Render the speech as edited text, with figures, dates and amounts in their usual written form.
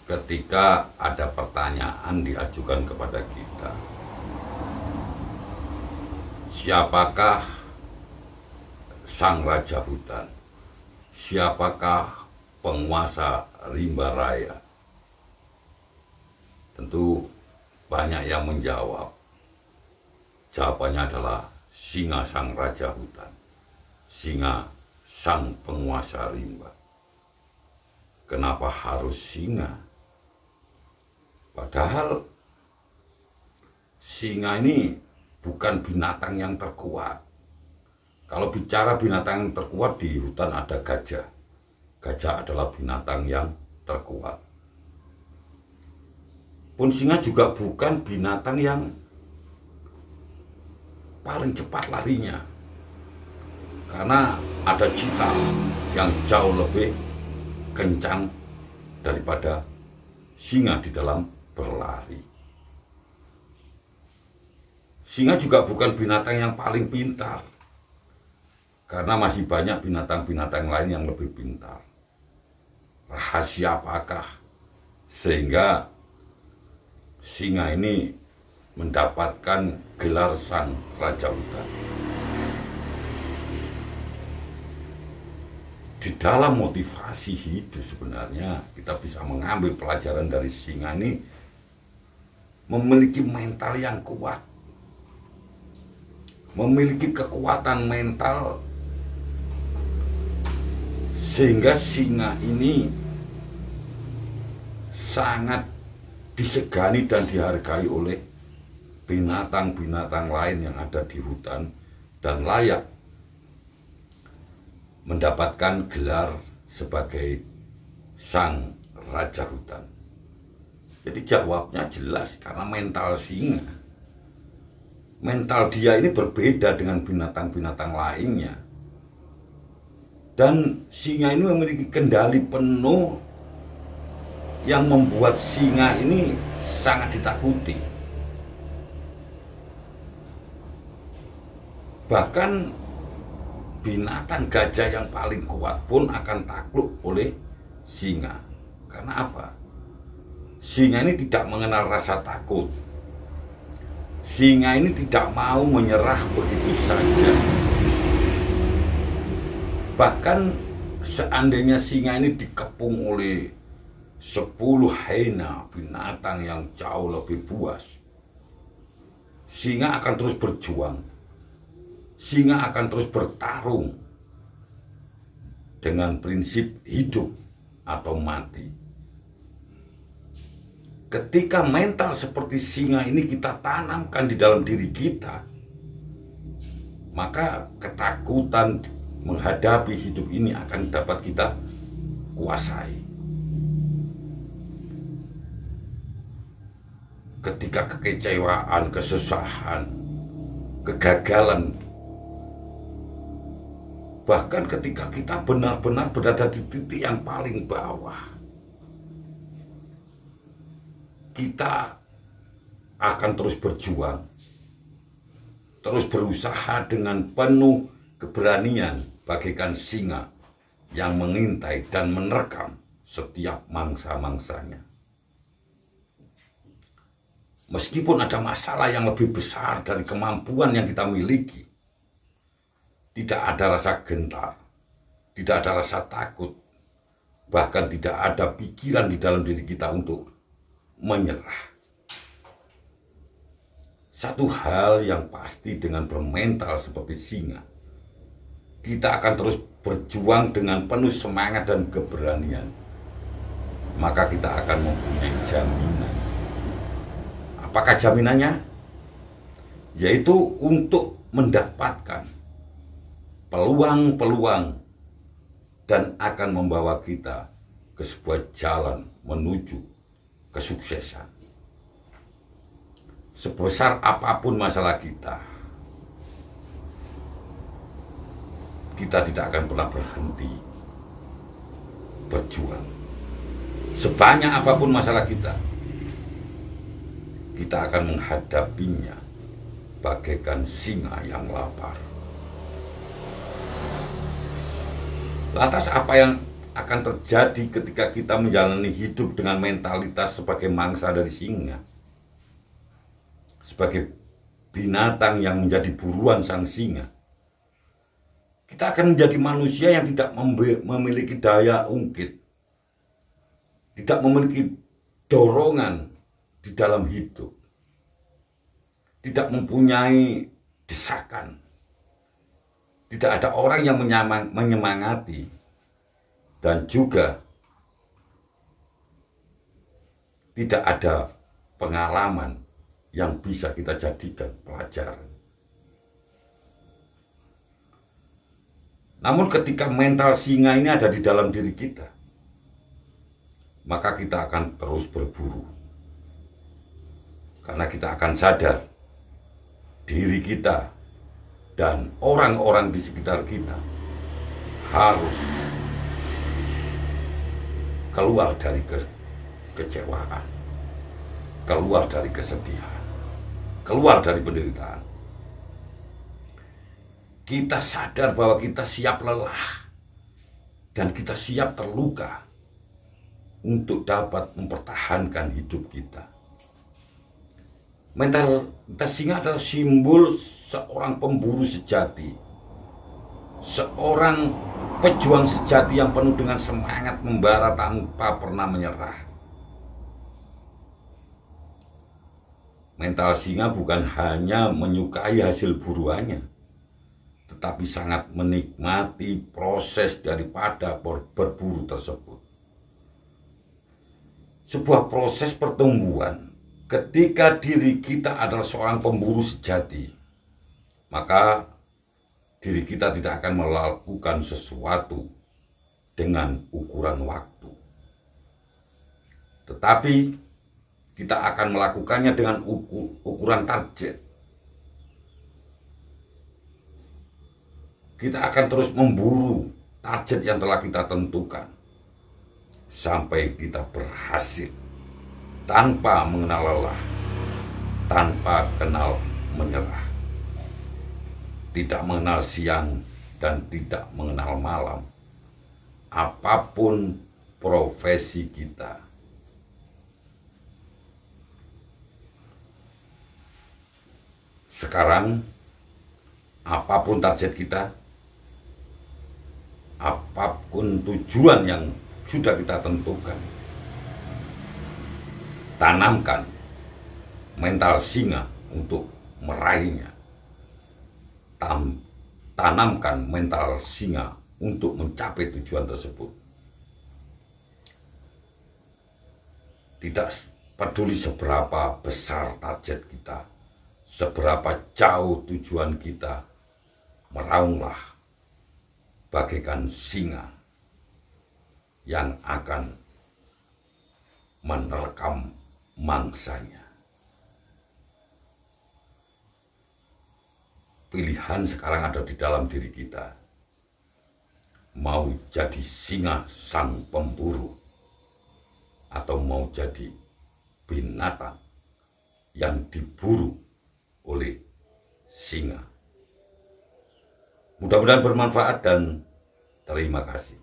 ketika ada pertanyaan diajukan kepada kita, siapakah sang raja hutan? Siapakah penguasa rimba raya? Tentu banyak yang menjawab. Jawabannya adalah singa sang raja hutan, singa sang penguasa rimba. Kenapa harus singa? Padahal singa ini bukan binatang yang terkuat. Kalau bicara binatang yang terkuat, di hutan ada gajah. Gajah adalah binatang yang terkuat. Pun singa juga bukan binatang yang paling cepat larinya. Karena ada cita yang jauh lebih kencang daripada singa di dalam berlari. Singa juga bukan binatang yang paling pintar, karena masih banyak binatang-binatang lain yang lebih pintar. Rahasia apakah sehingga singa ini mendapatkan gelar sang raja hutan? Di dalam motivasi hidup sebenarnya kita bisa mengambil pelajaran dari singa ini, memiliki mental yang kuat, memiliki kekuatan mental, sehingga singa ini sangat disegani dan dihargai oleh binatang-binatang lain yang ada di hutan dan layak mendapatkan gelar sebagai sang raja hutan. Jadi jawabnya jelas, karena mental singa. Mental dia ini berbeda dengan binatang-binatang lainnya. Dan singa ini memiliki kendali penuh yang membuat singa ini sangat ditakuti. Bahkan binatang gajah yang paling kuat pun akan takluk oleh singa. Karena apa? Singa ini tidak mengenal rasa takut. Singa ini tidak mau menyerah begitu saja. Bahkan seandainya singa ini dikepung oleh 10 hyena, binatang yang jauh lebih buas, singa akan terus berjuang. Singa akan terus bertarung dengan prinsip hidup atau mati. Ketika mental seperti singa ini kita tanamkan di dalam diri kita, maka ketakutan menghadapi hidup ini akan dapat kita kuasai. Ketika kekecewaan, kesusahan, kegagalan, bahkan ketika kita benar-benar berada di titik yang paling bawah, kita akan terus berjuang, terus berusaha dengan penuh keberanian, bagaikan singa yang mengintai dan menerkam setiap mangsa-mangsanya. Meskipun ada masalah yang lebih besar dari kemampuan yang kita miliki, tidak ada rasa gentar, tidak ada rasa takut, bahkan tidak ada pikiran di dalam diri kita untuk menyerah. Satu hal yang pasti dengan bermental seperti singa, kita akan terus berjuang dengan penuh semangat dan keberanian. Maka kita akan mempunyai jaminan. Apakah jaminannya? Yaitu untuk mendapatkan peluang-peluang dan akan membawa kita ke sebuah jalan menuju kesuksesan. Sebesar apapun masalah kita, kita tidak akan pernah berhenti berjuang. Sebanyak apapun masalah kita, kita akan menghadapinya bagaikan singa yang lapar. Lantas apa yang akan terjadi ketika kita menjalani hidup dengan mentalitas sebagai mangsa dari singa, sebagai binatang yang menjadi buruan sang singa. Kita akan menjadi manusia yang tidak memiliki daya ungkit, tidak memiliki dorongan di dalam hidup, tidak mempunyai desakan, tidak ada orang yang menyemangati, dan juga tidak ada pengalaman yang bisa kita jadikan pelajaran. Namun ketika mental singa ini ada di dalam diri kita, maka kita akan terus berburu. Karena kita akan sadar diri kita dan orang-orang di sekitar kita harus keluar dari kekecewaan, keluar dari kesedihan, keluar dari penderitaan. Kita sadar bahwa kita siap lelah dan kita siap terluka untuk dapat mempertahankan hidup kita. Mentalitas singa adalah simbol seorang pemburu sejati, seorang pejuang sejati yang penuh dengan semangat membara tanpa pernah menyerah. Mental singa bukan hanya menyukai hasil buruannya, tetapi sangat menikmati proses daripada berburu tersebut. Sebuah proses pertumbuhan. Ketika diri kita adalah seorang pemburu sejati, maka diri kita tidak akan melakukan sesuatu dengan ukuran waktu. Tetapi kita akan melakukannya dengan ukuran target. Kita akan terus memburu target yang telah kita tentukan sampai kita berhasil tanpa mengenal lelah, tanpa kenal menyerah, tidak mengenal siang dan tidak mengenal malam. Apapun profesi kita, sekarang apapun target kita, apapun tujuan yang sudah kita tentukan, tanamkan mental singa untuk meraihnya. Tanamkan mental singa untuk mencapai tujuan tersebut. Tidak peduli seberapa besar target kita, seberapa jauh tujuan kita, meraunglah bagaikan singa yang akan menerkam mangsanya. Pilihan sekarang ada di dalam diri kita. Mau jadi singa sang pemburu, atau mau jadi binatang yang diburu oleh singa. Mudah-mudahan bermanfaat dan terima kasih.